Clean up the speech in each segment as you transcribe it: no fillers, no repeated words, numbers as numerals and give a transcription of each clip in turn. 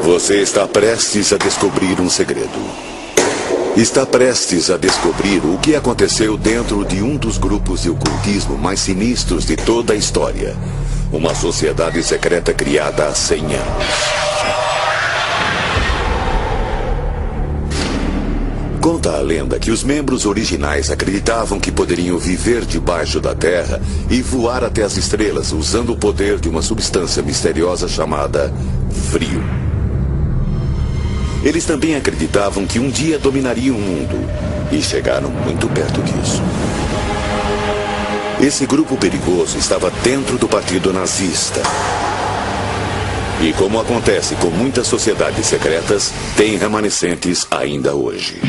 Você está prestes a descobrir um segredo. Está prestes a descobrir o que aconteceu dentro de um dos grupos de ocultismo mais sinistros de toda a história. Uma sociedade secreta criada há 100 anos. Conta a lenda que os membros originais acreditavam que poderiam viver debaixo da terra e voar até as estrelas usando o poder de uma substância misteriosa chamada frio. Eles também acreditavam que um dia dominariam o mundo e chegaram muito perto disso. Esse grupo perigoso estava dentro do partido nazista. E como acontece com muitas sociedades secretas, tem remanescentes ainda hoje.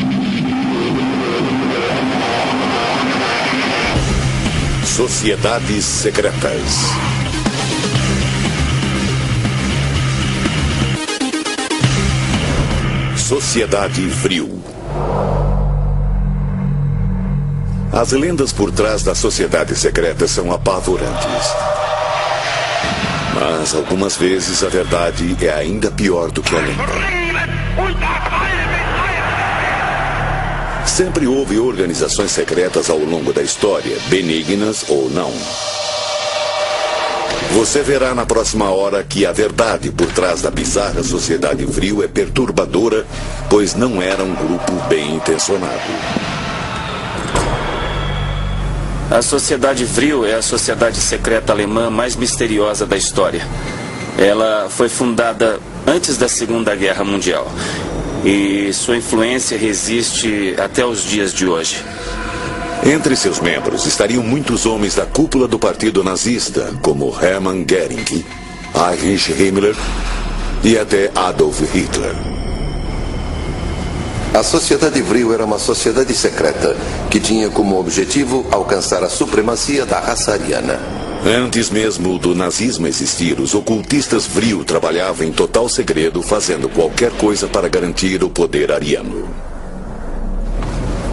Sociedades secretas. Sociedade Vril. As lendas por trás das sociedades secretas são apavorantes. Mas algumas vezes a verdade é ainda pior do que a lenda. Sempre houve organizações secretas ao longo da história, benignas ou não. Você verá na próxima hora que a verdade por trás da bizarra Sociedade Vril é perturbadora, pois não era um grupo bem intencionado. A Sociedade Vril é a sociedade secreta alemã mais misteriosa da história. Ela foi fundada antes da Segunda Guerra Mundial e sua influência resiste até os dias de hoje. Entre seus membros estariam muitos homens da cúpula do partido nazista, como Hermann Göring, Heinrich Himmler e até Adolf Hitler. A Sociedade Vril era uma sociedade secreta que tinha como objetivo alcançar a supremacia da raça ariana. Antes mesmo do nazismo existir, os ocultistas Vril trabalhavam em total segredo, fazendo qualquer coisa para garantir o poder ariano.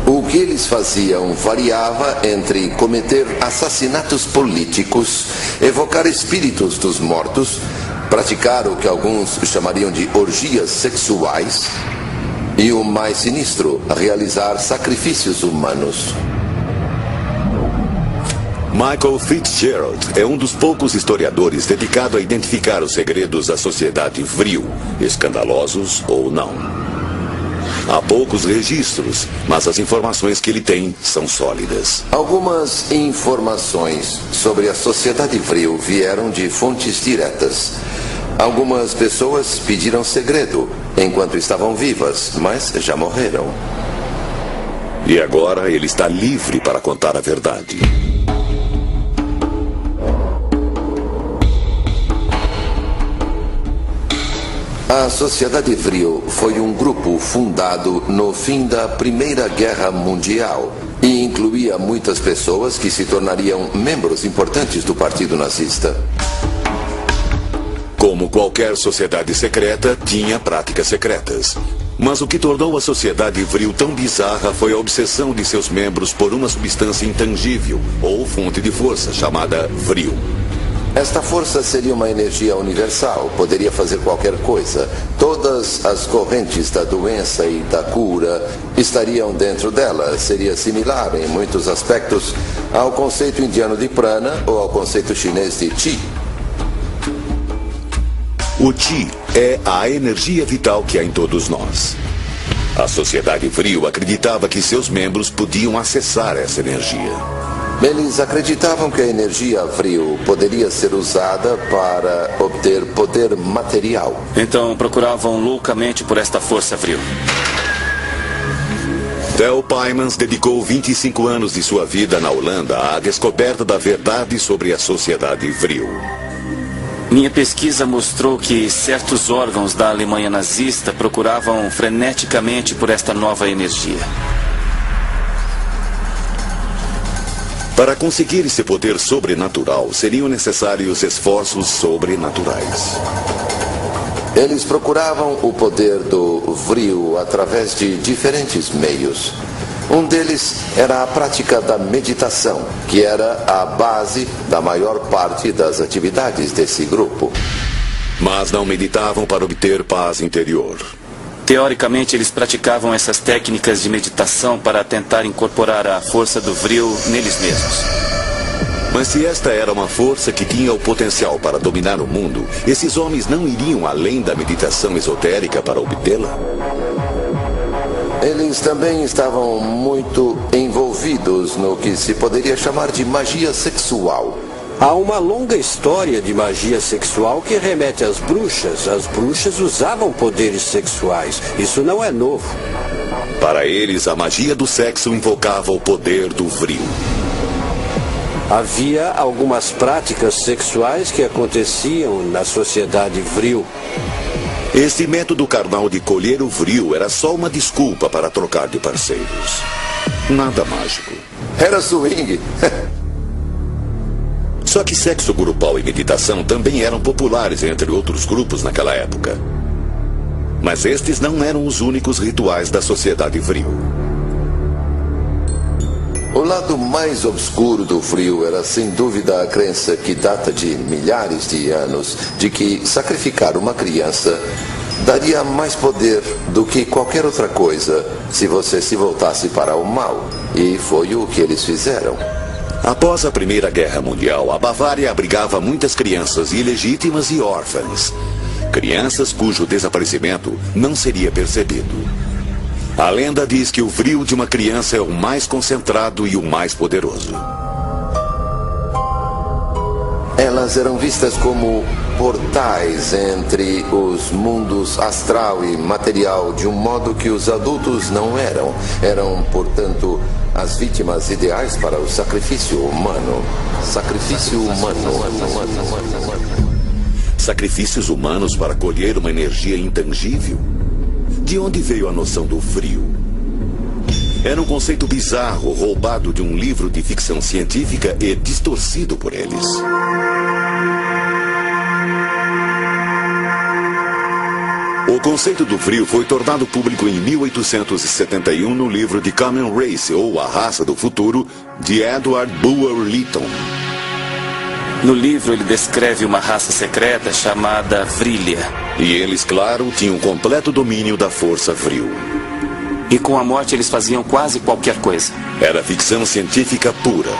O que eles faziam variava entre cometer assassinatos políticos, evocar espíritos dos mortos, praticar o que alguns chamariam de orgias sexuais e, o mais sinistro, realizar sacrifícios humanos. Michael Fitzgerald é um dos poucos historiadores dedicado a identificar os segredos da Sociedade Vril, escandalosos ou não. Há poucos registros, mas as informações que ele tem são sólidas. Algumas informações sobre a Sociedade Vril vieram de fontes diretas. Algumas pessoas pediram segredo enquanto estavam vivas, mas já morreram. E agora ele está livre para contar a verdade. A Sociedade Vril foi um grupo fundado no fim da Primeira Guerra Mundial e incluía muitas pessoas que se tornariam membros importantes do Partido Nazista. Como qualquer sociedade secreta, tinha práticas secretas. Mas o que tornou a Sociedade Vril tão bizarra foi a obsessão de seus membros por uma substância intangível ou fonte de força chamada Vril. Esta força seria uma energia universal, poderia fazer qualquer coisa. Todas as correntes da doença e da cura estariam dentro dela. Seria similar em muitos aspectos ao conceito indiano de prana ou ao conceito chinês de chi. O chi é a energia vital que há em todos nós. A Sociedade Vril acreditava que seus membros podiam acessar essa energia. Eles acreditavam que a energia Vril poderia ser usada para obter poder material. Então procuravam loucamente por esta força Vril. Theo Pymans dedicou 25 anos de sua vida na Holanda à descoberta da verdade sobre a Sociedade Vril. Minha pesquisa mostrou que certos órgãos da Alemanha nazista procuravam freneticamente por esta nova energia. Para conseguir esse poder sobrenatural, seriam necessários esforços sobrenaturais. Eles procuravam o poder do Vril através de diferentes meios. Um deles era a prática da meditação, que era a base da maior parte das atividades desse grupo. mas não meditavam para obter paz interior. Teoricamente, eles praticavam essas técnicas de meditação para tentar incorporar a força do Vril neles mesmos. Mas se esta era uma força que tinha o potencial para dominar o mundo, esses homens não iriam além da meditação esotérica para obtê-la? Eles também estavam muito envolvidos no que se poderia chamar de magia sexual. Há uma longa história de magia sexual que remete às bruxas. As bruxas usavam poderes sexuais. Isso não é novo. Para eles, a magia do sexo invocava o poder do Vril. Havia algumas práticas sexuais que aconteciam na sociedade Vril. Esse método carnal de colher o Vril era só uma desculpa para trocar de parceiros. Nada mágico. Era swing. Só que sexo grupal e meditação também eram populares entre outros grupos naquela época. Mas estes não eram os únicos rituais da sociedade Vril. O lado mais obscuro do Vril era sem dúvida a crença que data de milhares de anos de que sacrificar uma criança daria mais poder do que qualquer outra coisa se você se voltasse para o mal. E foi o que eles fizeram. Após a Primeira Guerra Mundial, a Bavária abrigava muitas crianças ilegítimas e órfãs. Crianças cujo desaparecimento não seria percebido. A lenda diz que o Vril de uma criança é o mais concentrado e o mais poderoso. Elas eram vistas como portais entre os mundos astral e material de um modo que os adultos não eram. Eram, portanto, as vítimas ideais para o sacrifício humano. Sacrifício humano. Sacrifícios humanos para colher uma energia intangível? De onde veio a noção do Vril? Era um conceito bizarro, roubado de um livro de ficção científica e distorcido por eles. O conceito do Vril foi tornado público em 1871 no livro The Coming Race, ou A Raça do Futuro, de Edward Bulwer Lytton. No livro, ele descreve uma raça secreta chamada Vrilya. E eles, claro, tinham completo domínio da força Vril. E com a morte, eles faziam quase qualquer coisa. Era ficção científica pura.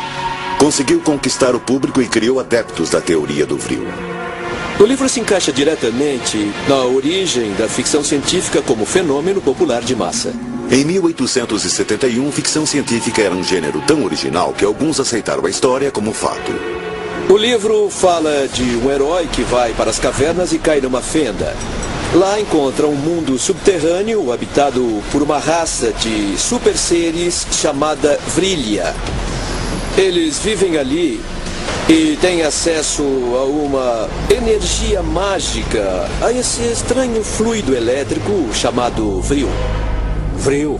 Conseguiu conquistar o público e criou adeptos da teoria do Vril. O livro se encaixa diretamente na origem da ficção científica como fenômeno popular de massa. Em 1871, ficção científica era um gênero tão original que alguns aceitaram a história como fato. O livro fala de um herói que vai para as cavernas e cai numa fenda. Lá encontra um mundo subterrâneo habitado por uma raça de super seres chamada Vrilya. Eles vivem ali e têm acesso a uma energia mágica, a esse estranho fluido elétrico chamado Vril. Vril.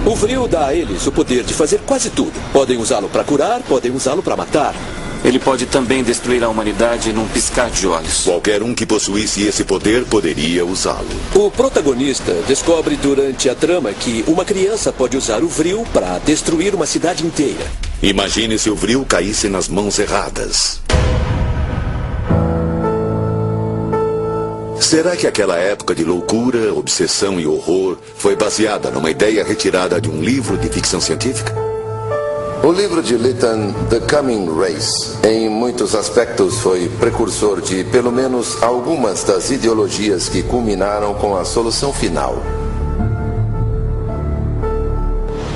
O Vril dá a eles o poder de fazer quase tudo. Podem usá-lo para curar, podem usá-lo para matar. Ele pode também destruir a humanidade num piscar de olhos. Qualquer um que possuísse esse poder poderia usá-lo. O protagonista descobre durante a trama que uma criança pode usar o Vril para destruir uma cidade inteira. Imagine se o Vril caísse nas mãos erradas. Será que aquela época de loucura, obsessão e horror foi baseada numa ideia retirada de um livro de ficção científica? O livro de Lytton, The Coming Race, em muitos aspectos foi precursor de pelo menos algumas das ideologias que culminaram com a solução final.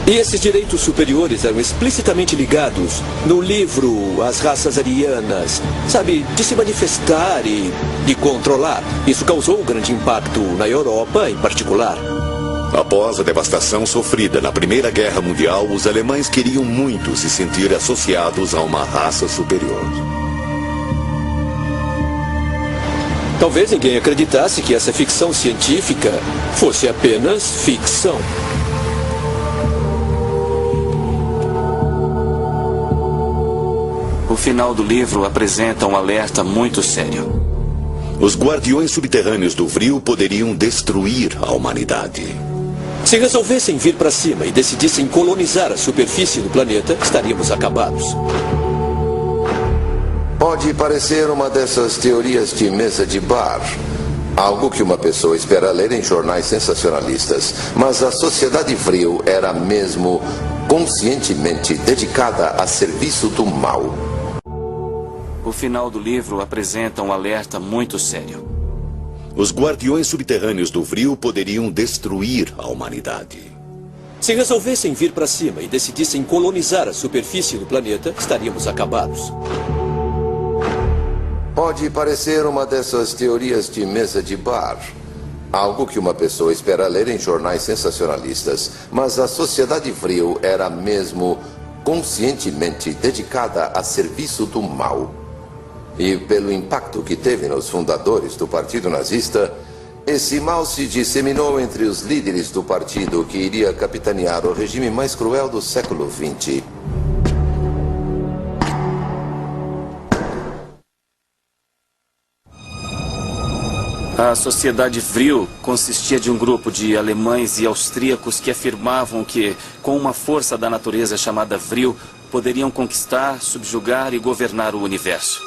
E esses direitos superiores eram explicitamente ligados no livro As Raças Arianas, sabe, de se manifestar e de controlar. Isso causou um grande impacto na Europa em particular. Após a devastação sofrida na Primeira Guerra Mundial, os alemães queriam muito se sentir associados a uma raça superior. Talvez ninguém acreditasse que essa ficção científica fosse apenas ficção. O final do livro apresenta um alerta muito sério. Os guardiões subterrâneos do Vril poderiam destruir a humanidade. Se resolvessem vir para cima e decidissem colonizar a superfície do planeta, estaríamos acabados. Pode parecer uma dessas teorias de mesa de bar. Algo que uma pessoa espera ler em jornais sensacionalistas. Mas a sociedade Vril era mesmo conscientemente dedicada a serviço do mal. O final do livro apresenta um alerta muito sério. Os guardiões subterrâneos do Vril poderiam destruir a humanidade. Se resolvessem vir para cima e decidissem colonizar a superfície do planeta, estaríamos acabados. Pode parecer uma dessas teorias de mesa de bar. Algo que uma pessoa espera ler em jornais sensacionalistas. Mas a sociedade Vril era mesmo conscientemente dedicada a serviço do mal. E pelo impacto que teve nos fundadores do Partido Nazista, esse mal se disseminou entre os líderes do partido que iria capitanear o regime mais cruel do século XX. A sociedade Vril consistia de um grupo de alemães e austríacos que afirmavam que, com uma força da natureza chamada Vril, poderiam conquistar, subjugar e governar o universo.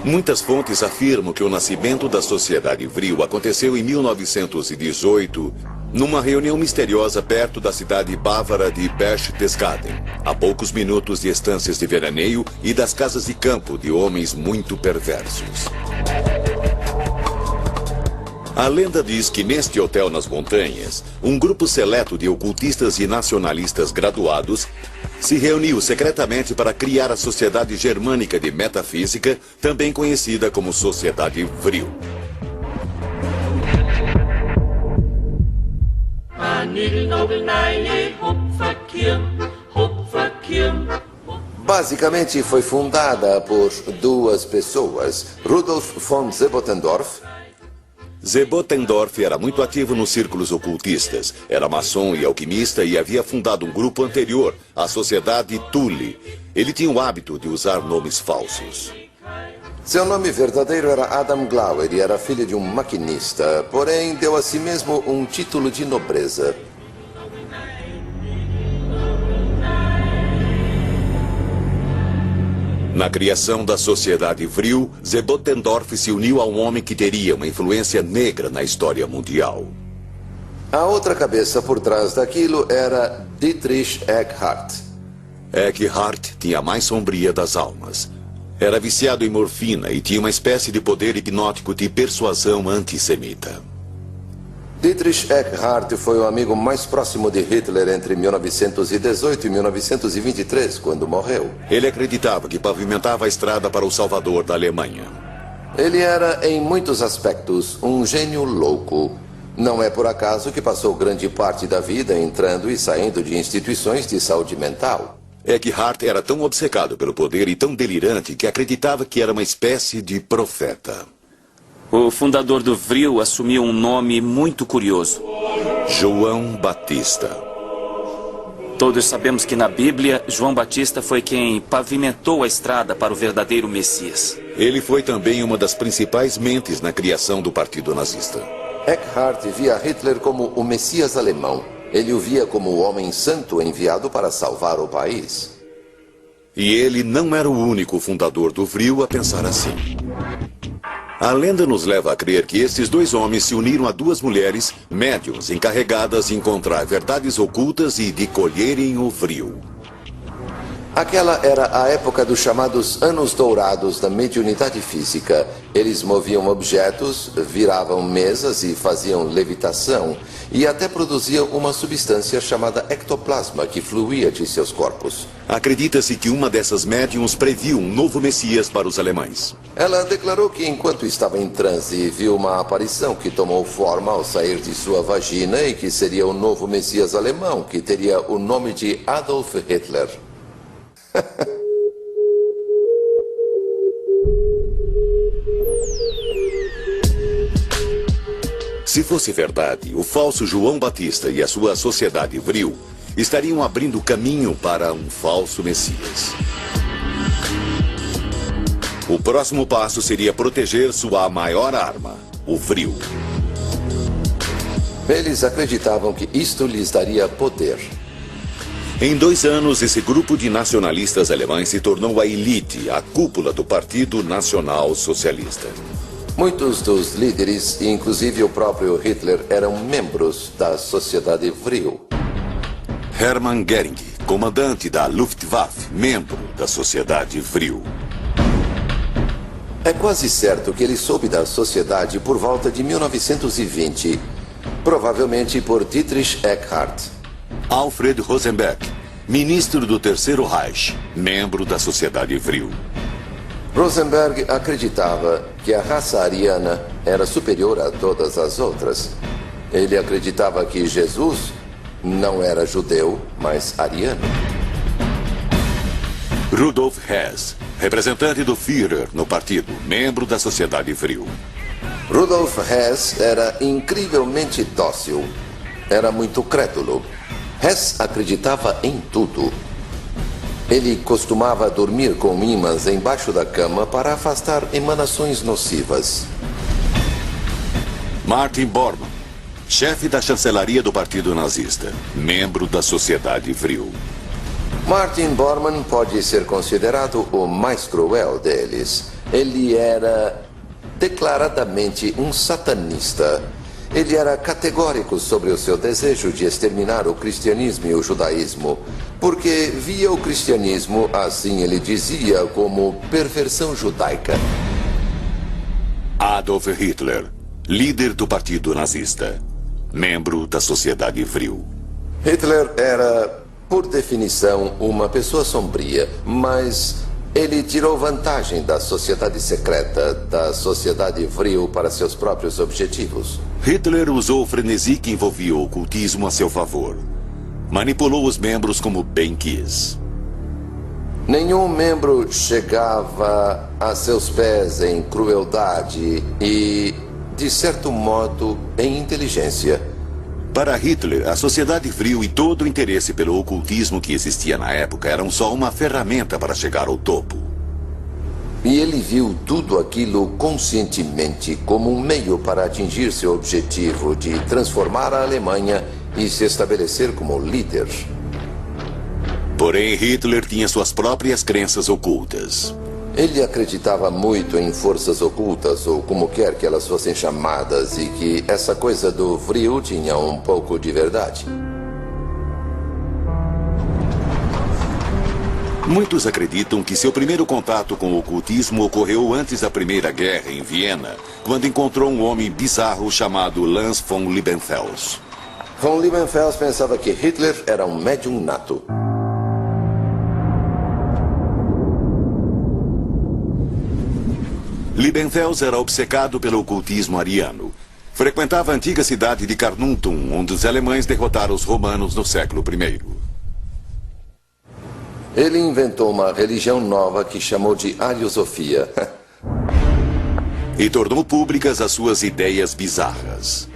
Muitas fontes afirmam que o nascimento da sociedade Vril aconteceu em 1918, numa reunião misteriosa perto da cidade bávara de Berchtesgaden, a poucos minutos de estâncias de veraneio e das casas de campo de homens muito perversos. A lenda diz que neste hotel nas montanhas, um grupo seleto de ocultistas e nacionalistas graduados se reuniu secretamente para criar a Sociedade Germânica de Metafísica, também conhecida como Sociedade Vril. Basicamente foi fundada por duas pessoas, Rudolf von Sebottendorf. Sebottendorf era muito ativo nos círculos ocultistas, era maçom e alquimista e havia fundado um grupo anterior, a Sociedade Thule. Ele tinha o hábito de usar nomes falsos. Seu nome verdadeiro era Adam Glauer e era filho de um maquinista, porém deu a si mesmo um título de nobreza. Na criação da Sociedade Vril, Sebottendorf se uniu a um homem que teria uma influência negra na história mundial. A outra cabeça por trás daquilo era Dietrich Eckart. Eckart tinha a mais sombria das almas. Era viciado em morfina e tinha uma espécie de poder hipnótico de persuasão antissemita. Dietrich Eckart foi o amigo mais próximo de Hitler entre 1918 e 1923, quando morreu. Ele acreditava que pavimentava a estrada para o Salvador da Alemanha. Ele era, em muitos aspectos, um gênio louco. Não é por acaso que passou grande parte da vida entrando e saindo de instituições de saúde mental. Eckart era tão obcecado pelo poder e tão delirante que acreditava que era uma espécie de profeta. O fundador do Vril assumiu um nome muito curioso. João Batista. Todos sabemos que na Bíblia, João Batista foi quem pavimentou a estrada para o verdadeiro Messias. Ele foi também uma das principais mentes na criação do Partido Nazista. Eckart via Hitler como o Messias alemão. Ele o via como o homem santo enviado para salvar o país. E ele não era o único fundador do Vril a pensar assim. A lenda nos leva a crer que esses dois homens se uniram a duas mulheres, médiuns, encarregadas de encontrar verdades ocultas e de colherem o Vril. Aquela era a época dos chamados Anos Dourados da mediunidade física. Eles moviam objetos, viravam mesas e faziam levitação. E até produziam uma substância chamada ectoplasma que fluía de seus corpos. Acredita-se que uma dessas médiuns previu um novo Messias para os alemães. Ela declarou que enquanto estava em transe, viu uma aparição que tomou forma ao sair de sua vagina e que seria o novo Messias alemão, que teria o nome de Adolf Hitler. Se fosse verdade, o falso João Batista e a sua sociedade Vril estariam abrindo caminho para um falso Messias. O próximo passo seria proteger sua maior arma, o Vril. Eles acreditavam que isto lhes daria poder. Em 2 anos, esse grupo de nacionalistas alemães se tornou a elite, a cúpula do Partido Nacional Socialista. Muitos dos líderes, inclusive o próprio Hitler, eram membros da Sociedade Vril. Hermann Göring, comandante da Luftwaffe, membro da Sociedade Vril. É quase certo que ele soube da sociedade por volta de 1920, provavelmente por Dietrich Eckart. Alfred Rosenberg, ministro do Terceiro Reich, membro da Sociedade Vril. Rosenberg acreditava que a raça ariana era superior a todas as outras. Ele acreditava que Jesus não era judeu, mas ariano. Rudolf Hess, representante do Führer no partido, membro da Sociedade Vril. Rudolf Hess era incrivelmente dócil. Era muito crédulo. Hess acreditava em tudo. Ele costumava dormir com ímãs embaixo da cama para afastar emanações nocivas. Martin Bormann, chefe da chancelaria do Partido Nazista, membro da Sociedade Vril. Martin Bormann pode ser considerado o mais cruel deles. Ele era declaradamente um satanista. Ele era categórico sobre o seu desejo de exterminar o cristianismo e o judaísmo, porque via o cristianismo, assim ele dizia, como perversão judaica. Adolf Hitler, líder do Partido Nazista, membro da Sociedade Vril. Hitler era, por definição, uma pessoa sombria, mas ele tirou vantagem da sociedade secreta, da Sociedade Vril, para seus próprios objetivos. Hitler usou o frenesi que envolvia o ocultismo a seu favor. Manipulou os membros como bem quis. Nenhum membro chegava a seus pés em crueldade e, de certo modo, em inteligência. Para Hitler, a Sociedade Vril e todo o interesse pelo ocultismo que existia na época eram só uma ferramenta para chegar ao topo. E ele viu tudo aquilo conscientemente como um meio para atingir seu objetivo de transformar a Alemanha e se estabelecer como líder. Porém, Hitler tinha suas próprias crenças ocultas. Ele acreditava muito em forças ocultas, ou como quer que elas fossem chamadas, e que essa coisa do Vril tinha um pouco de verdade. Muitos acreditam que seu primeiro contato com o ocultismo ocorreu antes da Primeira Guerra, em Viena, quando encontrou um homem bizarro chamado Lanz von Liebenfels. Von Liebenfels pensava que Hitler era um médium nato. Liebenfels era obcecado pelo ocultismo ariano. Frequentava a antiga cidade de Carnuntum, onde os alemães derrotaram os romanos no século I. Ele inventou uma religião nova que chamou de Ariosofia. E tornou públicas as suas ideias bizarras.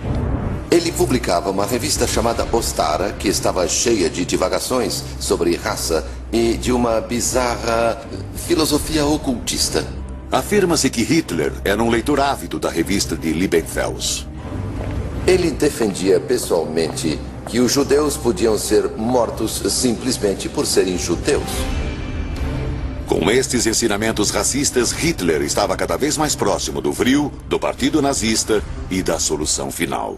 Ele publicava uma revista chamada Ostara, que estava cheia de divagações sobre raça e de uma bizarra filosofia ocultista. Afirma-se que Hitler era um leitor ávido da revista de Liebenfels. Ele defendia pessoalmente que os judeus podiam ser mortos simplesmente por serem judeus. Com estes ensinamentos racistas, Hitler estava cada vez mais próximo do Vril, do Partido Nazista e da solução final.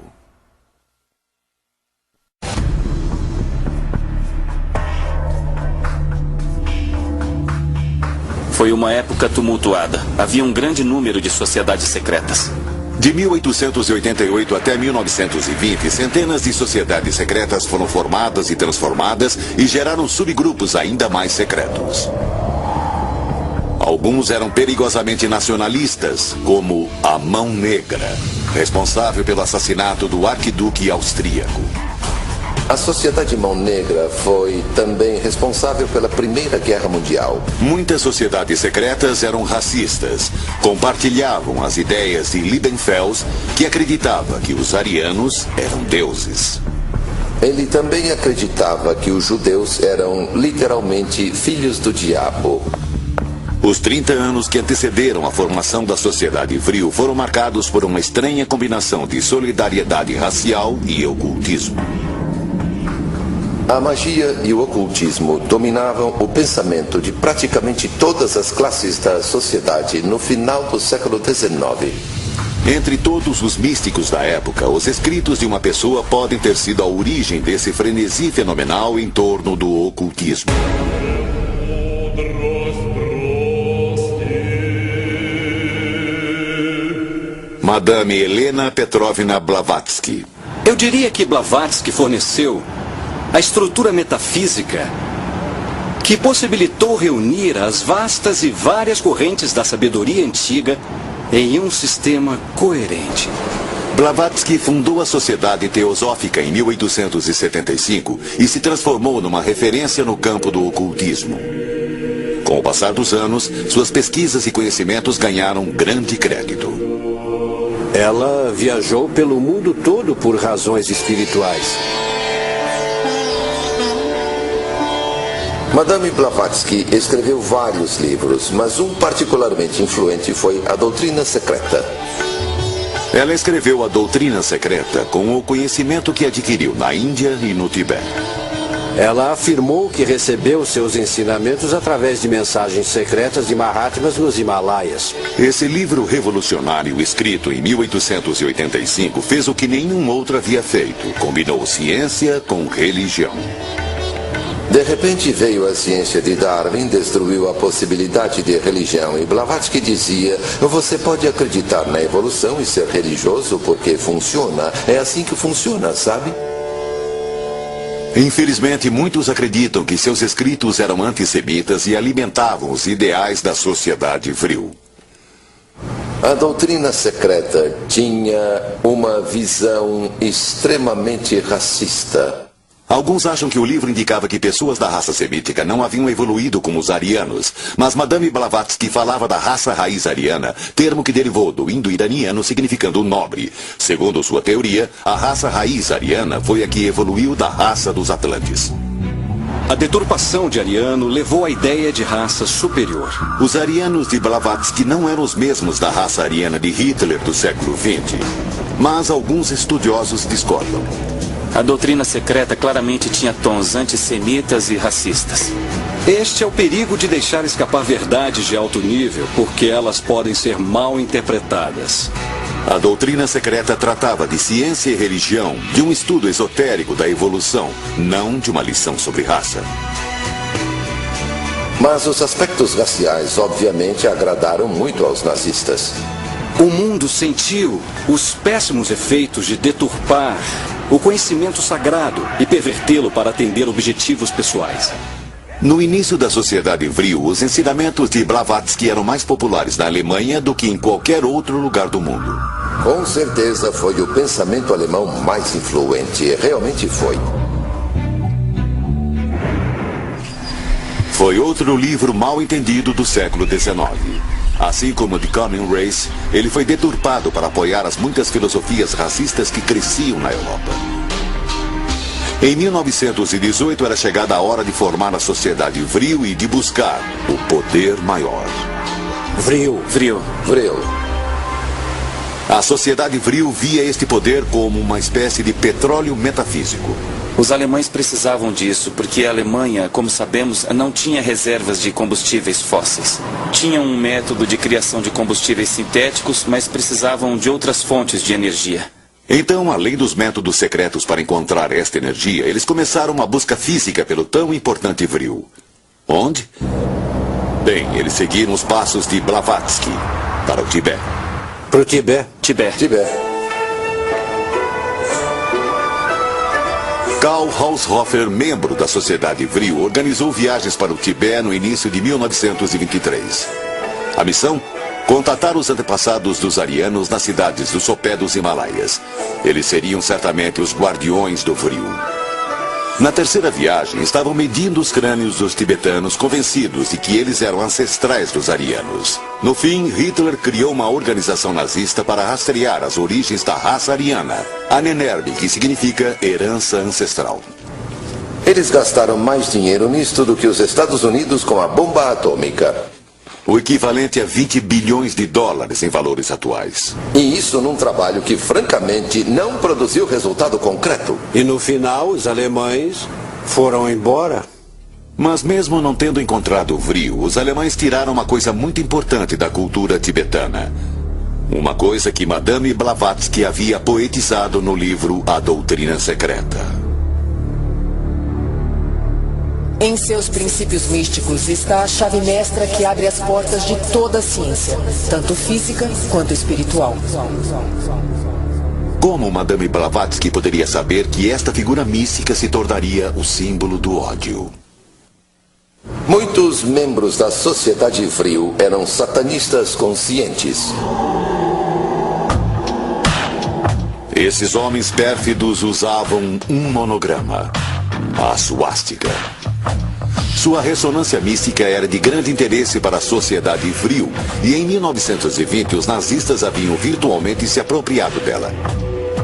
Foi uma época tumultuada. Havia um grande número de sociedades secretas. De 1888 até 1920, centenas de sociedades secretas foram formadas e transformadas e geraram subgrupos ainda mais secretos. Alguns eram perigosamente nacionalistas, como a Mão Negra, responsável pelo assassinato do arquiduque austríaco. A Sociedade Mão Negra foi também responsável pela Primeira Guerra Mundial. Muitas sociedades secretas eram racistas. Compartilhavam as ideias de Liebenfels, que acreditava que os arianos eram deuses. Ele também acreditava que os judeus eram literalmente filhos do diabo. Os 30 anos que antecederam a formação da Sociedade Vril foram marcados por uma estranha combinação de solidariedade racial e ocultismo. A magia e o ocultismo dominavam o pensamento de praticamente todas as classes da sociedade no final do século XIX. Entre todos os místicos da época, os escritos de uma pessoa podem ter sido a origem desse frenesi fenomenal em torno do ocultismo. Madame Helena Petrovna Blavatsky. Eu diria que Blavatsky forneceu a estrutura metafísica que possibilitou reunir as vastas e várias correntes da sabedoria antiga em um sistema coerente. Blavatsky fundou a Sociedade Teosófica em 1875 e se transformou numa referência no campo do ocultismo. Com o passar dos anos, suas pesquisas e conhecimentos ganharam grande crédito. Ela viajou pelo mundo todo por razões espirituais. Madame Blavatsky escreveu vários livros, mas um particularmente influente foi A Doutrina Secreta. Ela escreveu A Doutrina Secreta com o conhecimento que adquiriu na Índia e no Tibete. Ela afirmou que recebeu seus ensinamentos através de mensagens secretas de Mahatmas nos Himalaias. Esse livro revolucionário, escrito em 1885, fez o que nenhum outro havia feito. Combinou ciência com religião. De repente veio a ciência de Darwin, destruiu a possibilidade de religião e Blavatsky dizia: você pode acreditar na evolução e ser religioso porque funciona. É assim que funciona, sabe? Infelizmente, muitos acreditam que seus escritos eram antissemitas e alimentavam os ideais da sociedade vril. A Doutrina Secreta tinha uma visão extremamente racista. Alguns acham que o livro indicava que pessoas da raça semítica não haviam evoluído como os arianos, mas Madame Blavatsky falava da raça raiz ariana, termo que derivou do indo-iraniano significando nobre. Segundo sua teoria, a raça raiz ariana foi a que evoluiu da raça dos Atlantes. A deturpação de ariano levou à ideia de raça superior. Os arianos de Blavatsky não eram os mesmos da raça ariana de Hitler do século XX, mas alguns estudiosos discordam. A doutrina secreta claramente tinha tons antissemitas e racistas. Este é o perigo de deixar escapar verdades de alto nível, porque elas podem ser mal interpretadas. A doutrina secreta tratava de ciência e religião, de um estudo esotérico da evolução, não de uma lição sobre raça. Mas os aspectos raciais, obviamente, agradaram muito aos nazistas. O mundo sentiu os péssimos efeitos de deturpar o conhecimento sagrado e pervertê-lo para atender objetivos pessoais. No início da sociedade vril, os ensinamentos de Blavatsky eram mais populares na Alemanha do que em qualquer outro lugar do mundo. Com certeza foi o pensamento alemão mais influente, realmente foi. Foi outro livro mal entendido do século XIX. Assim como The Coming Race, ele foi deturpado para apoiar as muitas filosofias racistas que cresciam na Europa. Em 1918 era chegada a hora de formar a sociedade vril e de buscar o poder maior. Vril. A sociedade vril via este poder como uma espécie de petróleo metafísico. Os alemães precisavam disso, porque a Alemanha, como sabemos, não tinha reservas de combustíveis fósseis. Tinham um método de criação de combustíveis sintéticos, mas precisavam de outras fontes de energia. Então, além dos métodos secretos para encontrar esta energia, eles começaram uma busca física pelo tão importante vril. Onde? Bem, eles seguiram os passos de Blavatsky para o Tibete. Para o Tibete? Tibete. Karl Haushofer, membro da Sociedade Vril, organizou viagens para o Tibete no início de 1923. A missão? Contatar os antepassados dos arianos nas cidades do sopé dos Himalaias. Eles seriam certamente os guardiões do Vril. Na terceira viagem, estavam medindo os crânios dos tibetanos, convencidos de que eles eram ancestrais dos arianos. No fim, Hitler criou uma organização nazista para rastrear as origens da raça ariana, a Nenerbe, que significa herança ancestral. Eles gastaram mais dinheiro nisto do que os Estados Unidos com a bomba atômica. O equivalente a 20 bilhões de dólares em valores atuais. E isso num trabalho que, francamente, não produziu resultado concreto. E no final, os alemães Foram embora? Mas mesmo não tendo encontrado o Vril, os alemães tiraram uma coisa muito importante da cultura tibetana. Uma coisa que Madame Blavatsky havia poetizado no livro A Doutrina Secreta. Em seus princípios místicos está a chave mestra que abre as portas de toda a ciência, tanto física quanto espiritual. Como Madame Blavatsky poderia saber que esta figura mística se tornaria o símbolo do ódio? Muitos membros da Sociedade Vril eram satanistas conscientes. Esses homens pérfidos usavam um monograma, a suástica. Sua ressonância mística era de grande interesse para a Sociedade Vril, e em 1920 os nazistas haviam virtualmente se apropriado dela.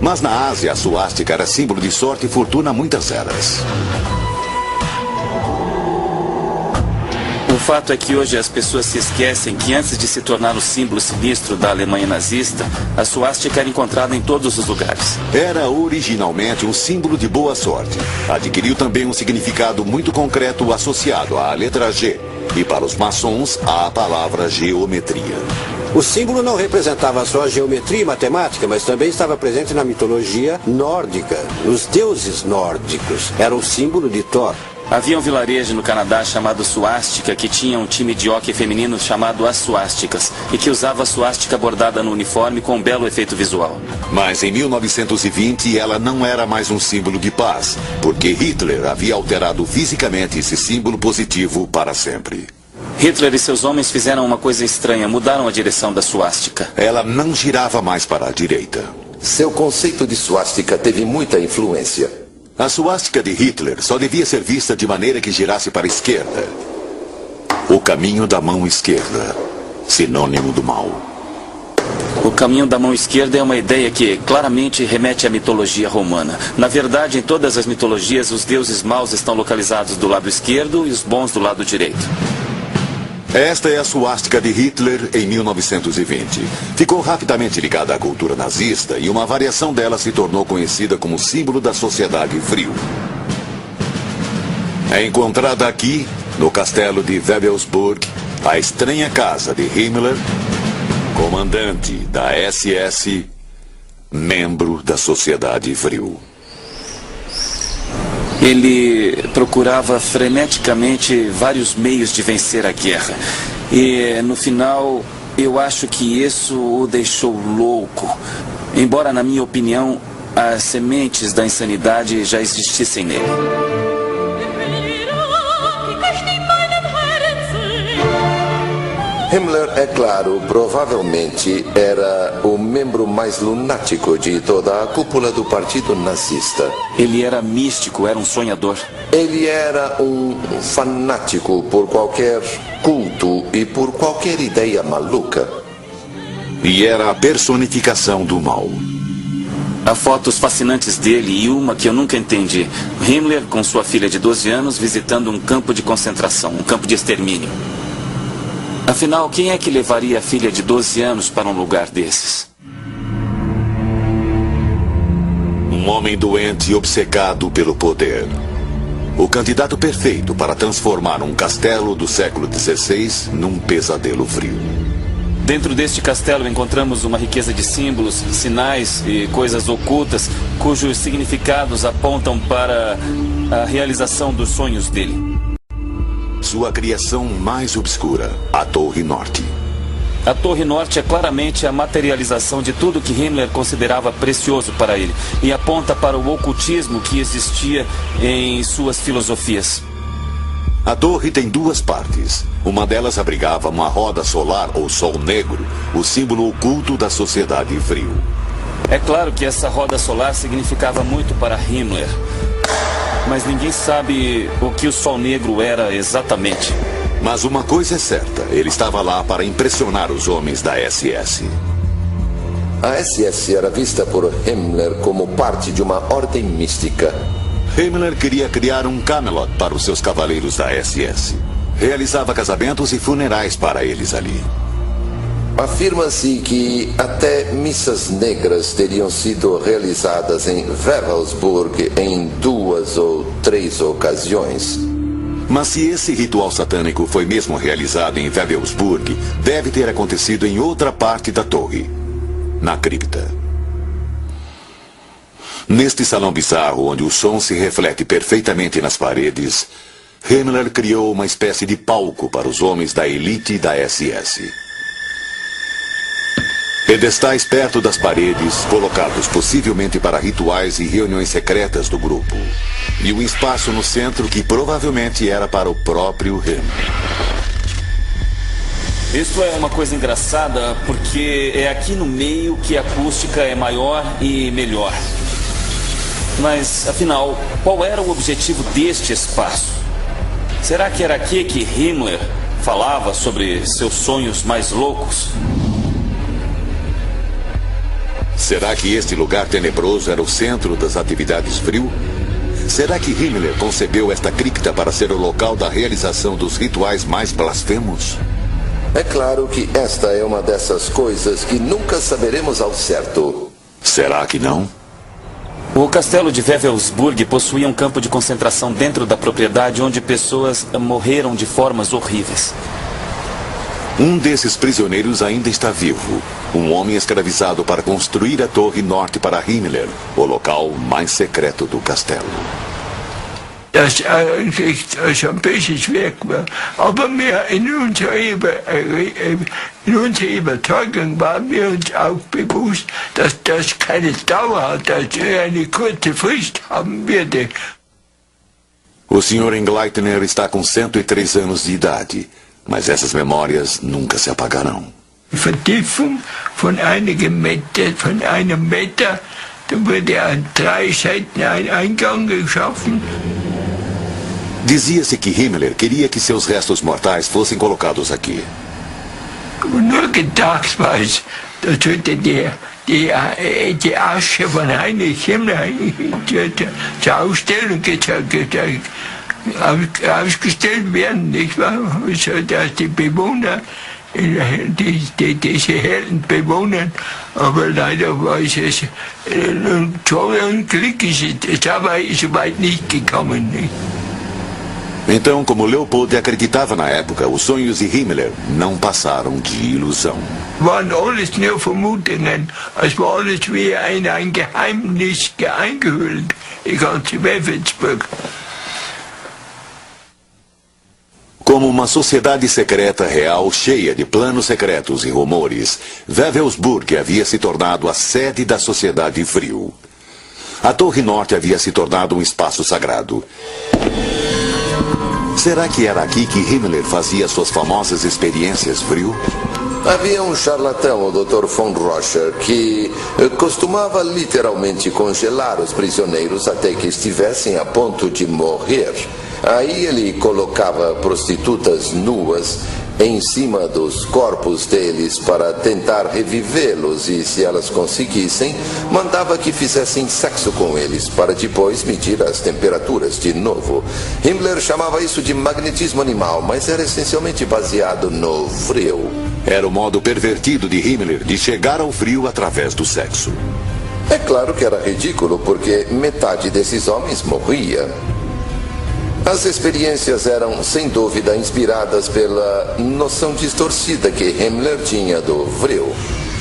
Mas na Ásia, a suástica era símbolo de sorte e fortuna há muitas eras. O fato é que hoje as pessoas se esquecem que antes de se tornar o símbolo sinistro da Alemanha nazista, a suástica era encontrada em todos os lugares. Era originalmente um símbolo de boa sorte. Adquiriu também um significado muito concreto associado à letra G e, para os maçons, à palavra geometria. O símbolo não representava só a geometria e matemática, mas também estava presente na mitologia nórdica. Os deuses nórdicos eram o símbolo de Thor. Havia um vilarejo no Canadá chamado Suástica que tinha um time de hóquei feminino chamado As Suásticas e que usava a suástica bordada no uniforme com um belo efeito visual. Mas em 1920 ela não era mais um símbolo de paz, porque Hitler havia alterado fisicamente esse símbolo positivo para sempre. Hitler e seus homens fizeram uma coisa estranha, mudaram a direção da suástica. Ela não girava mais para a direita. Seu conceito de suástica teve muita influência. A suástica de Hitler só devia ser vista de maneira que girasse para a esquerda. O caminho da mão esquerda, sinônimo do mal. O caminho da mão esquerda é uma ideia que claramente remete à mitologia romana. Na verdade, em todas as mitologias, os deuses maus estão localizados do lado esquerdo e os bons do lado direito. Esta é a suástica de Hitler em 1920. Ficou rapidamente ligada à cultura nazista e uma variação dela se tornou conhecida como símbolo da Sociedade Vril. É encontrada aqui, no castelo de Wewelsburg, a estranha casa de Himmler, comandante da SS, membro da Sociedade Vril. Ele procurava freneticamente vários meios de vencer a guerra. E, no final, eu acho que isso o deixou louco. Embora, na minha opinião, as sementes da insanidade já existissem nele. Himmler, é claro, provavelmente era o membro mais lunático de toda a cúpula do partido nazista. Ele era místico, era um sonhador. Ele era um fanático por qualquer culto e por qualquer ideia maluca. E era a personificação do mal. Há fotos fascinantes dele e uma que eu nunca entendi. Himmler com sua filha de 12 anos visitando um campo de concentração, um campo de extermínio. Afinal, quem é que levaria a filha de 12 anos para um lugar desses? Um homem doente e obcecado pelo poder. O candidato perfeito para transformar um castelo do século XVI num pesadelo frio. Dentro deste castelo encontramos uma riqueza de símbolos, sinais e coisas ocultas cujos significados apontam para a realização dos sonhos dele. Sua criação mais obscura, a Torre Norte. A Torre Norte é claramente a materialização de tudo que Himmler considerava precioso para ele e aponta para o ocultismo que existia em suas filosofias. A torre tem duas partes. Uma delas abrigava uma roda solar ou sol negro, o símbolo oculto da Sociedade Vril. É claro que essa roda solar significava muito para Himmler. Mas ninguém sabe o que o Sol Negro era exatamente. Mas uma coisa é certa, ele estava lá para impressionar os homens da SS. A SS era vista por Himmler como parte de uma ordem mística. Himmler queria criar um Camelot para os seus cavaleiros da SS. Realizava casamentos e funerais para eles ali. Afirma-se que até missas negras teriam sido realizadas em Wewelsburg em 2 ou 3 ocasiões. Mas se esse ritual satânico foi mesmo realizado em Wewelsburg, deve ter acontecido em outra parte da torre, na cripta. Neste salão bizarro, onde o som se reflete perfeitamente nas paredes, Himmler criou uma espécie de palco para os homens da elite da SS. Pedestais perto das paredes, colocados possivelmente para rituais e reuniões secretas do grupo. E um espaço no centro que provavelmente era para o próprio Himmler. Isso é uma coisa engraçada, porque é aqui no meio que a acústica é maior e melhor. Mas, afinal, qual era o objetivo deste espaço? Será que era aqui que Himmler falava sobre seus sonhos mais loucos? Será que este lugar tenebroso era o centro das atividades Vril? Será que Himmler concebeu esta cripta para ser o local da realização dos rituais mais blasfemos? É claro que esta é uma dessas coisas que nunca saberemos ao certo. Será que não? O castelo de Wewelsburg possuía um campo de concentração dentro da propriedade onde pessoas morreram de formas horríveis. Um desses prisioneiros ainda está vivo. Um homem escravizado para construir a Torre Norte para Himmler, o local mais secreto do castelo. Das eigentlich schon ein bisschen schwer war. Aber in unserer Überzeugung waren wir uns auch bewusst, dass das keine Dauer hat, dass eine kurze Frist haben würde. O Sr. Engleitner está com 103 anos de idade, mas essas memórias nunca se apagarão. Vertiefung von einem Meter, da wurde an 3 Seiten ein Eingang geschaffen. Dizia-se que Himmler queria que seus restos mortais fossem colocados aqui. Nur gedacht war es, dass die Asche von Heinrich Himmler zur Ausstellung ausgestellt werden, nicht wahr? So, dass die Bewohner, diese Helden bewohnen, aber leider war es so unglücklich, es war so weit nicht gekommen. Nicht? Então, como Leopold acreditava na época, os sonhos de Himmler não passaram de ilusão. Waren alles nur Vermutungen, es war alles wie ein Geheimnis eingehüllt, die ganze Wewelsburg. Como uma sociedade secreta real cheia de planos secretos e rumores, Wewelsburg havia se tornado a sede da sociedade Vril. A Torre Norte havia se tornado um espaço sagrado. Será que era aqui que Himmler fazia suas famosas experiências Vril? Havia um charlatão, o Dr. von Rocher, que costumava literalmente congelar os prisioneiros até que estivessem a ponto de morrer. Aí ele colocava prostitutas nuas em cima dos corpos deles para tentar revivê-los e, se elas conseguissem, mandava que fizessem sexo com eles para depois medir as temperaturas de novo. Himmler chamava isso de magnetismo animal, mas era essencialmente baseado no Vril. Era o modo pervertido de Himmler de chegar ao Vril através do sexo. É claro que era ridículo, porque metade desses homens morria. As experiências eram, sem dúvida, inspiradas pela noção distorcida que Himmler tinha do Vril.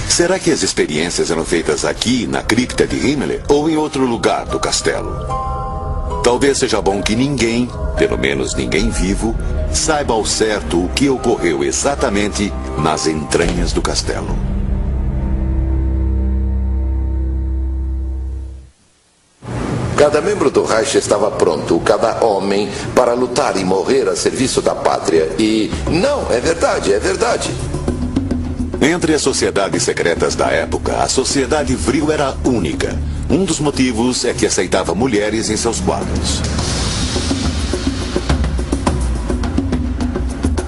Será que as experiências eram feitas aqui, na cripta de Himmler, ou em outro lugar do castelo? Talvez seja bom que ninguém, pelo menos ninguém vivo, saiba ao certo o que ocorreu exatamente nas entranhas do castelo. Cada membro do Reich estava pronto, cada homem, para lutar e morrer a serviço da pátria. E não, é verdade, é verdade. Entre as sociedades secretas da época, a sociedade Vril era única. Um dos motivos é que aceitava mulheres em seus quadros.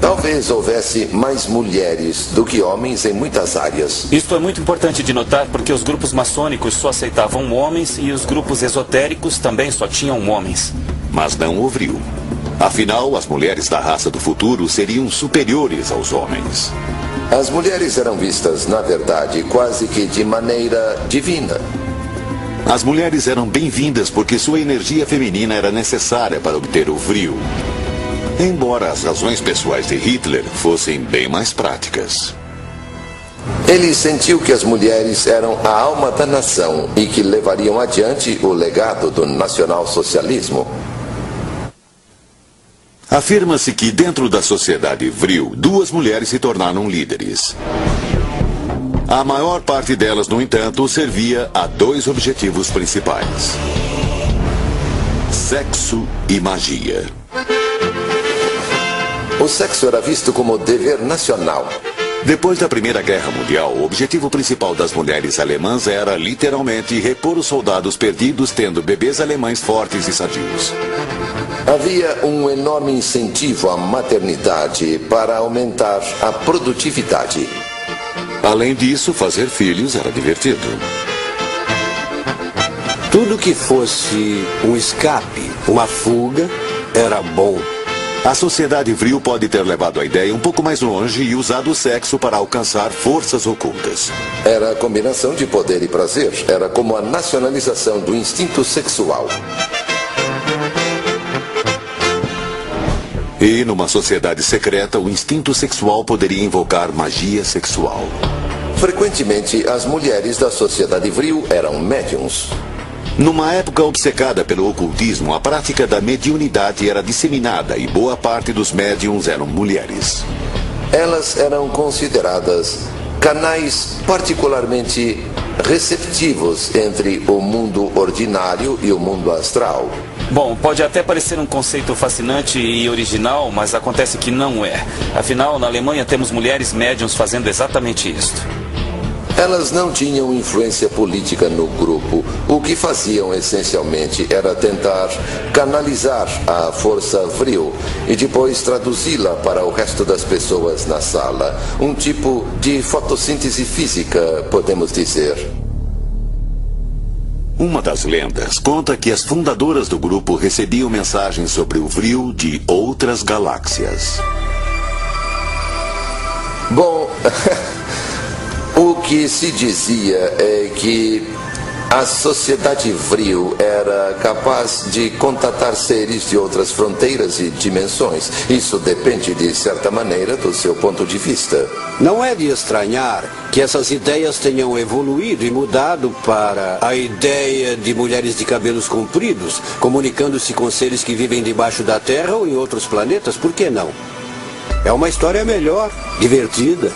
Talvez houvesse mais mulheres do que homens em muitas áreas. Isto é muito importante de notar porque os grupos maçônicos só aceitavam homens e os grupos esotéricos também só tinham homens. Mas não o Vril. Afinal, as mulheres da raça do futuro seriam superiores aos homens. As mulheres eram vistas, na verdade, quase que de maneira divina. As mulheres eram bem-vindas porque sua energia feminina era necessária para obter o vril. Embora as razões pessoais de Hitler fossem bem mais práticas. Ele sentiu que as mulheres eram a alma da nação e que levariam adiante o legado do nacionalsocialismo. Afirma-se que dentro da sociedade vril, 2 mulheres se tornaram líderes. A maior parte delas, no entanto, servia a 2 objetivos principais: sexo e magia. O sexo era visto como dever nacional. Depois da Primeira Guerra Mundial, o objetivo principal das mulheres alemãs era, literalmente, repor os soldados perdidos, tendo bebês alemães fortes e sadios. Havia um enorme incentivo à maternidade para aumentar a produtividade. Além disso, fazer filhos era divertido. Tudo que fosse um escape, uma fuga, era bom. A sociedade vril pode ter levado a ideia um pouco mais longe e usado o sexo para alcançar forças ocultas. Era a combinação de poder e prazer. Era como a nacionalização do instinto sexual. E, numa sociedade secreta, o instinto sexual poderia invocar magia sexual. Frequentemente, as mulheres da sociedade vril eram médiums. Numa época obcecada pelo ocultismo, a prática da mediunidade era disseminada e boa parte dos médiums eram mulheres. Elas eram consideradas canais particularmente receptivos entre o mundo ordinário e o mundo astral. Bom, pode até parecer um conceito fascinante e original, mas acontece que não é. Afinal, na Alemanha temos mulheres médiums fazendo exatamente isto. Elas não tinham influência política no grupo. O que faziam essencialmente era tentar canalizar a força vril e depois traduzi-la para o resto das pessoas na sala. Um tipo de fotossíntese física, podemos dizer. Uma das lendas conta que as fundadoras do grupo recebiam mensagens sobre o vril de outras galáxias. Bom, o que se dizia é que a sociedade vril era capaz de contatar seres de outras fronteiras e dimensões. Isso depende, de certa maneira, do seu ponto de vista. Não é de estranhar que essas ideias tenham evoluído e mudado para a ideia de mulheres de cabelos compridos, comunicando-se com seres que vivem debaixo da Terra ou em outros planetas. Por que não? É uma história melhor, divertida.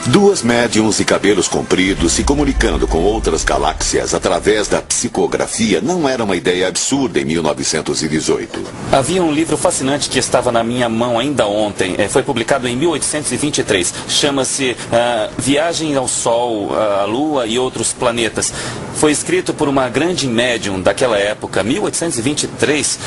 2 médiums de cabelos compridos se comunicando com outras galáxias através da psicografia não era uma ideia absurda em 1918. Havia um livro fascinante que estava na minha mão ainda ontem. Foi publicado em 1823. Chama-se Viagem ao Sol, a Lua e Outros Planetas. Foi escrito por uma grande médium daquela época, 1823.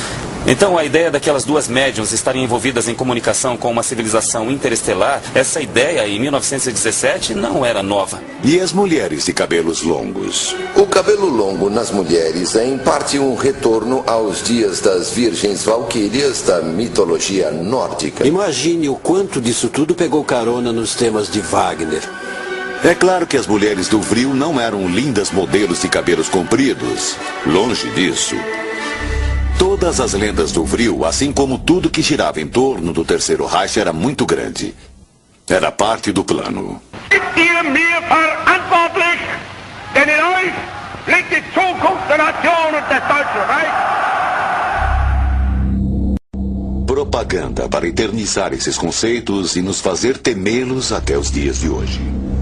Então, a ideia daquelas 2 médiums estarem envolvidas em comunicação com uma civilização interestelar, essa ideia, em 1917, não era nova. E as mulheres de cabelos longos? O cabelo longo nas mulheres é, em parte, um retorno aos dias das virgens valquírias da mitologia nórdica. Imagine o quanto disso tudo pegou carona nos temas de Wagner. É claro que as mulheres do vril não eram lindas modelos de cabelos compridos. Longe disso. Todas as lendas do vril, assim como tudo que girava em torno do Terceiro Reich, era muito grande. Era parte do plano. Propaganda para eternizar esses conceitos e nos fazer temê-los até os dias de hoje.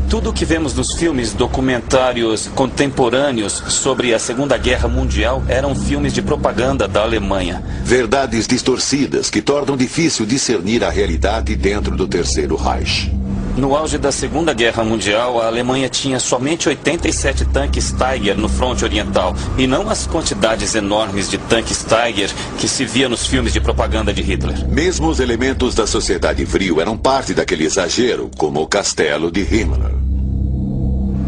Tudo o que vemos nos filmes documentários contemporâneos sobre a Segunda Guerra Mundial eram filmes de propaganda da Alemanha. Verdades distorcidas que tornam difícil discernir a realidade dentro do Terceiro Reich. No auge da Segunda Guerra Mundial, a Alemanha tinha somente 87 tanques Tiger no fronte oriental, e não as quantidades enormes de tanques Tiger que se via nos filmes de propaganda de Hitler. Mesmo os elementos da sociedade vril eram parte daquele exagero, como o castelo de Himmler.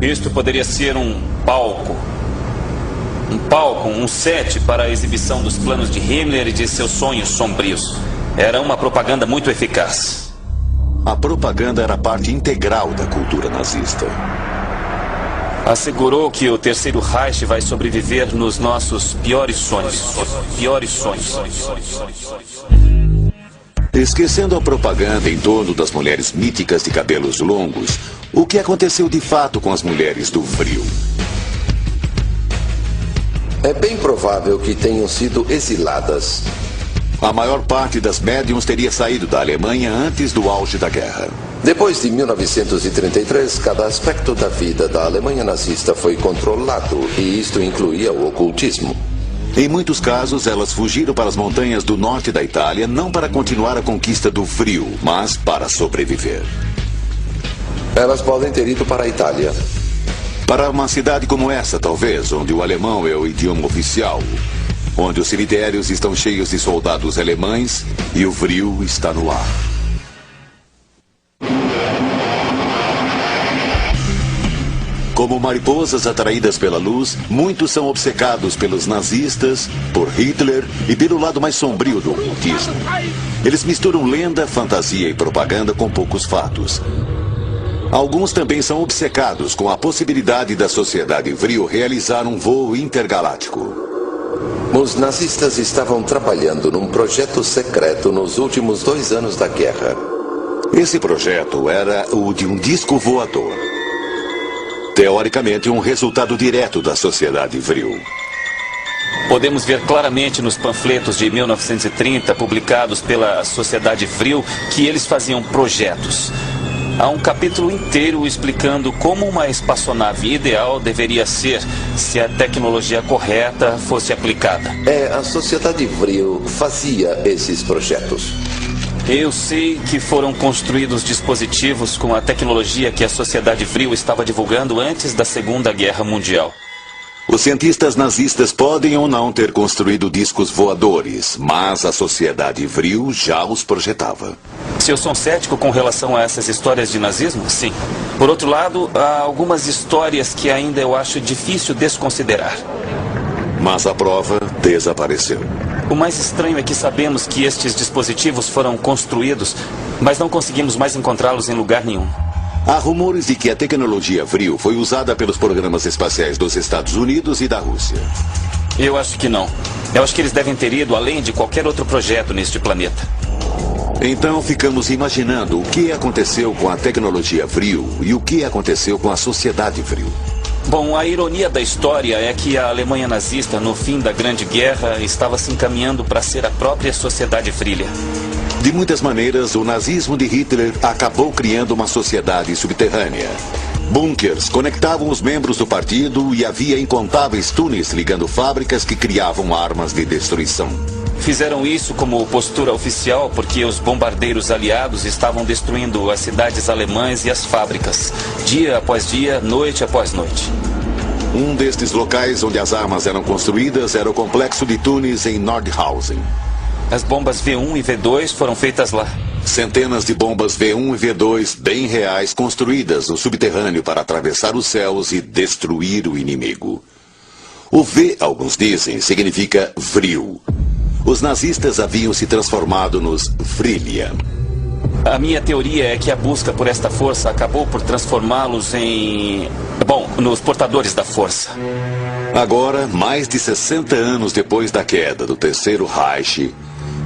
Isto poderia ser um palco. Um palco, um set para a exibição dos planos de Himmler e de seus sonhos sombrios. Era uma propaganda muito eficaz. A propaganda era parte integral da cultura nazista. Assegurou que o Terceiro Reich vai sobreviver nos nossos piores sonhos. Piores sonhos. Esquecendo a propaganda em torno das mulheres míticas de cabelos longos, o que aconteceu de fato com as mulheres do Vril? É bem provável que tenham sido exiladas. A maior parte das médiums teria saído da Alemanha antes do auge da guerra. Depois de 1933, cada aspecto da vida da Alemanha nazista foi controlado, e isto incluía o ocultismo. Em muitos casos, elas fugiram para as montanhas do norte da Itália, não para continuar a conquista do Vril, mas para sobreviver. Elas podem ter ido para a Itália. Para uma cidade como essa, talvez, onde o alemão é o idioma oficial, onde os cemitérios estão cheios de soldados alemães e o Vril está no ar. Como mariposas atraídas pela luz, muitos são obcecados pelos nazistas, por Hitler e pelo lado mais sombrio do ocultismo. Eles misturam lenda, fantasia e propaganda com poucos fatos. Alguns também são obcecados com a possibilidade da sociedade Vril realizar um voo intergaláctico. Os nazistas estavam trabalhando num projeto secreto nos últimos 2 anos da guerra. Esse projeto era o de um disco voador. Teoricamente, um resultado direto da sociedade Vril. Podemos ver claramente nos panfletos de 1930, publicados pela Sociedade Vril, que eles faziam projetos. Há um capítulo inteiro explicando como uma espaçonave ideal deveria ser se a tecnologia correta fosse aplicada. A Sociedade Vril fazia esses projetos. Eu sei que foram construídos dispositivos com a tecnologia que a Sociedade Vril estava divulgando antes da Segunda Guerra Mundial. Os cientistas nazistas podem ou não ter construído discos voadores, mas a Sociedade Vril já os projetava. Se eu sou cético com relação a essas histórias de nazismo, sim. Por outro lado, há algumas histórias que ainda eu acho difícil desconsiderar. Mas a prova desapareceu. O mais estranho é que sabemos que estes dispositivos foram construídos, mas não conseguimos mais encontrá-los em lugar nenhum. Há rumores de que a tecnologia Vril foi usada pelos programas espaciais dos Estados Unidos e da Rússia. Eu acho que não. Eu acho que eles devem ter ido além de qualquer outro projeto neste planeta. Então ficamos imaginando o que aconteceu com a tecnologia Vril e o que aconteceu com a sociedade Vril. Bom, a ironia da história é que a Alemanha nazista, no fim da Grande Guerra, estava se encaminhando para ser a própria sociedade Vrilha. De muitas maneiras, o nazismo de Hitler acabou criando uma sociedade subterrânea. Bunkers conectavam os membros do partido e havia incontáveis túneis ligando fábricas que criavam armas de destruição. Fizeram isso como postura oficial porque os bombardeiros aliados estavam destruindo as cidades alemãs e as fábricas, dia após dia, noite após noite. Um destes locais onde as armas eram construídas era o complexo de túneis em Nordhausen. As bombas V1 e V2 foram feitas lá. Centenas de bombas V1 e V2 bem reais construídas no subterrâneo para atravessar os céus e destruir o inimigo. O V, alguns dizem, significa Vril. Os nazistas haviam se transformado nos Vrillian. A minha teoria é que a busca por esta força acabou por transformá-los nos portadores da força. Agora, mais de 60 anos depois da queda do Terceiro Reich,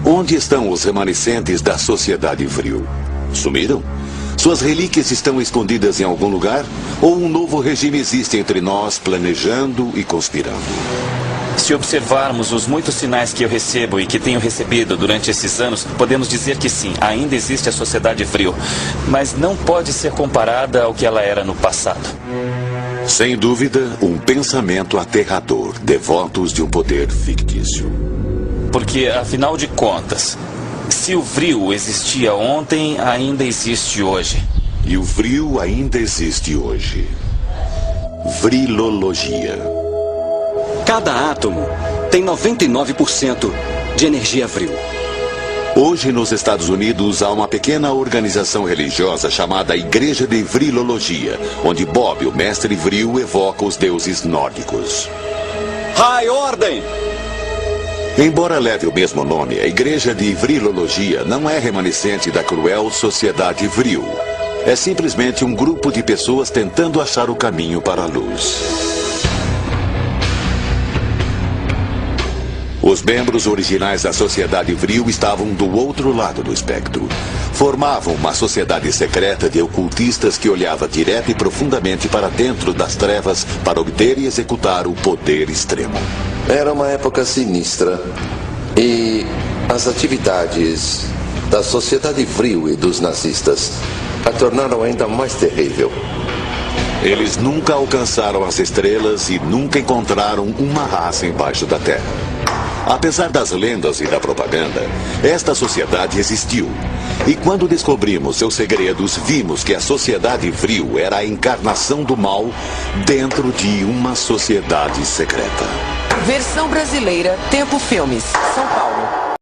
onde estão os remanescentes da sociedade Vril? Sumiram? Suas relíquias estão escondidas em algum lugar? Ou um novo regime existe entre nós, planejando e conspirando? Se observarmos os muitos sinais que eu recebo e que tenho recebido durante esses anos, podemos dizer que sim, ainda existe a sociedade Vril, mas não pode ser comparada ao que ela era no passado. Sem dúvida, um pensamento aterrador, devotos de um poder fictício. Porque, afinal de contas, se o Vril existia ontem, ainda existe hoje. E o Vril ainda existe hoje. Vrilologia. Cada átomo tem 99% de energia Vril. Hoje, nos Estados Unidos, há uma pequena organização religiosa chamada Igreja de Vrilologia, onde Bob, o mestre Vril, evoca os deuses nórdicos. High Ordem! Embora leve o mesmo nome, a Igreja de Vrilologia não é remanescente da cruel sociedade Vril. É simplesmente um grupo de pessoas tentando achar o caminho para a luz. Os membros originais da sociedade Vril estavam do outro lado do espectro. Formavam uma sociedade secreta de ocultistas que olhava direto e profundamente para dentro das trevas para obter e executar o poder extremo. Era uma época sinistra e as atividades da sociedade Vril e dos nazistas a tornaram ainda mais terrível. Eles nunca alcançaram as estrelas e nunca encontraram uma raça embaixo da terra. Apesar das lendas e da propaganda, esta sociedade existiu. E quando descobrimos seus segredos, vimos que a sociedade Vril era a encarnação do mal dentro de uma sociedade secreta. Versão brasileira, Tempo Filmes, São Paulo.